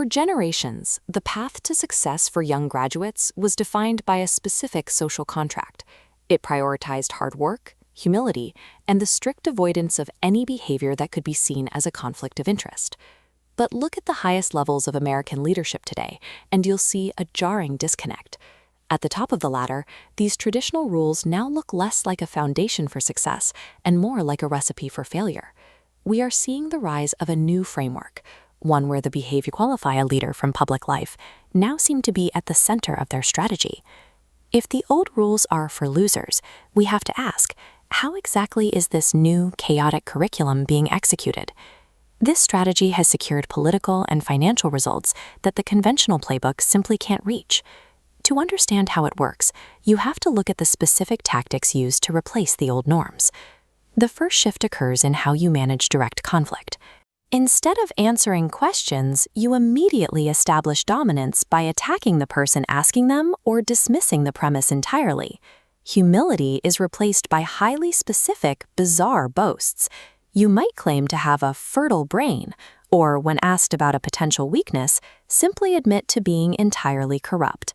For generations, the path to success for young graduates was defined by a specific social contract. It prioritized hard work, humility, and the strict avoidance of any behavior that could be seen as a conflict of interest. But look at the highest levels of American leadership today, and you'll see a jarring disconnect. At the top of the ladder, these traditional rules now look less like a foundation for success and more like a recipe for failure. We are seeing the rise of a new framework, one where the behavior qualify a leader from public life now seem to be at the center of their strategy. If the old rules are for losers, we have to ask, how exactly is this new, chaotic curriculum being executed? This strategy has secured political and financial results that the conventional playbook simply can't reach. To understand how it works, you have to look at the specific tactics used to replace the old norms. The first shift occurs in how you manage direct conflict. Instead of answering questions, you immediately establish dominance by attacking the person asking them or dismissing the premise entirely. Humility is replaced by highly specific, bizarre boasts. You might claim to have a fertile brain, or when asked about a potential weakness, simply admit to being entirely corrupt.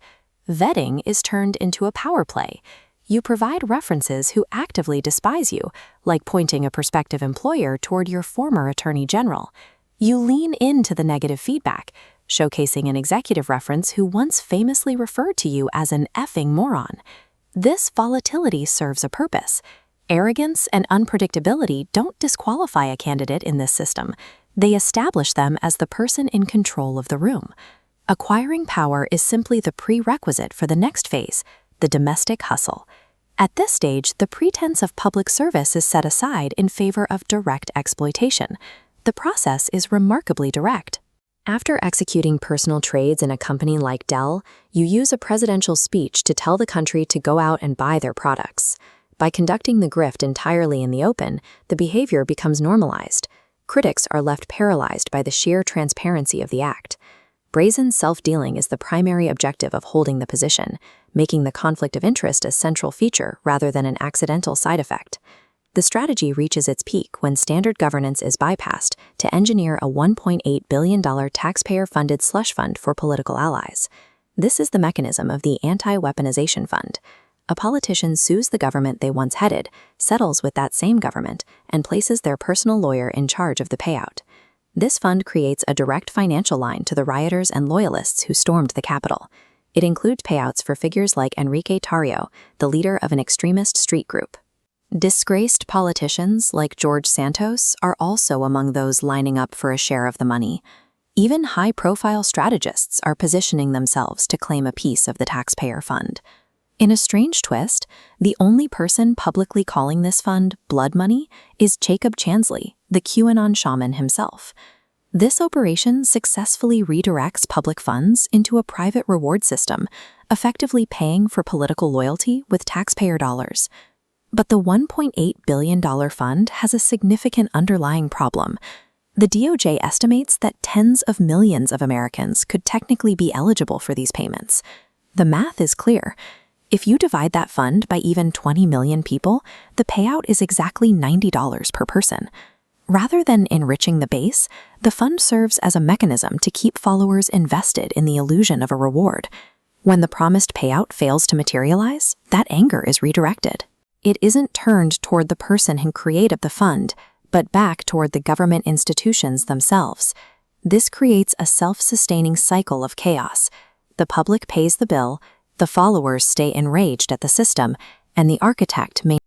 Vetting is turned into a power play. You provide references who actively despise you, like pointing a prospective employer toward your former attorney general. You lean into the negative feedback, showcasing an executive reference who once famously referred to you as an effing moron. This volatility serves a purpose. Arrogance and unpredictability don't disqualify a candidate in this system. They establish them as the person in control of the room. Acquiring power is simply the prerequisite for the next phase, the domestic hustle. At this stage, the pretense of public service is set aside in favor of direct exploitation. The process is remarkably direct. After executing personal trades in a company like Dell, you use a presidential speech to tell the country to go out and buy their products. By conducting the grift entirely in the open, the behavior becomes normalized. Critics are left paralyzed by the sheer transparency of the act. Brazen self-dealing is the primary objective of holding the position, making the conflict of interest a central feature rather than an accidental side effect. The strategy reaches its peak when standard governance is bypassed to engineer a $1.8 billion taxpayer-funded slush fund for political allies. This is the mechanism of the Anti-Weaponization Fund. A politician sues the government they once headed, settles with that same government, and places their personal lawyer in charge of the payout. This fund creates a direct financial line to the rioters and loyalists who stormed the Capitol. It includes payouts for figures like Enrique Tarrio, the leader of an extremist street group. Disgraced politicians like George Santos are also among those lining up for a share of the money. Even high-profile strategists are positioning themselves to claim a piece of the taxpayer fund. In a strange twist, the only person publicly calling this fund blood money is Jacob Chansley, the QAnon shaman himself. This operation successfully redirects public funds into a private reward system, effectively paying for political loyalty with taxpayer dollars. But the $1.8 billion fund has a significant underlying problem. The DOJ estimates that tens of millions of Americans could technically be eligible for these payments. The math is clear. If you divide that fund by even 20 million people, the payout is exactly $90 per person. Rather than enriching the base, the fund serves as a mechanism to keep followers invested in the illusion of a reward. When the promised payout fails to materialize, that anger is redirected. It isn't turned toward the person who created the fund, but back toward the government institutions themselves. This creates a self-sustaining cycle of chaos. The public pays the bill, the followers stay enraged at the system, and the architect may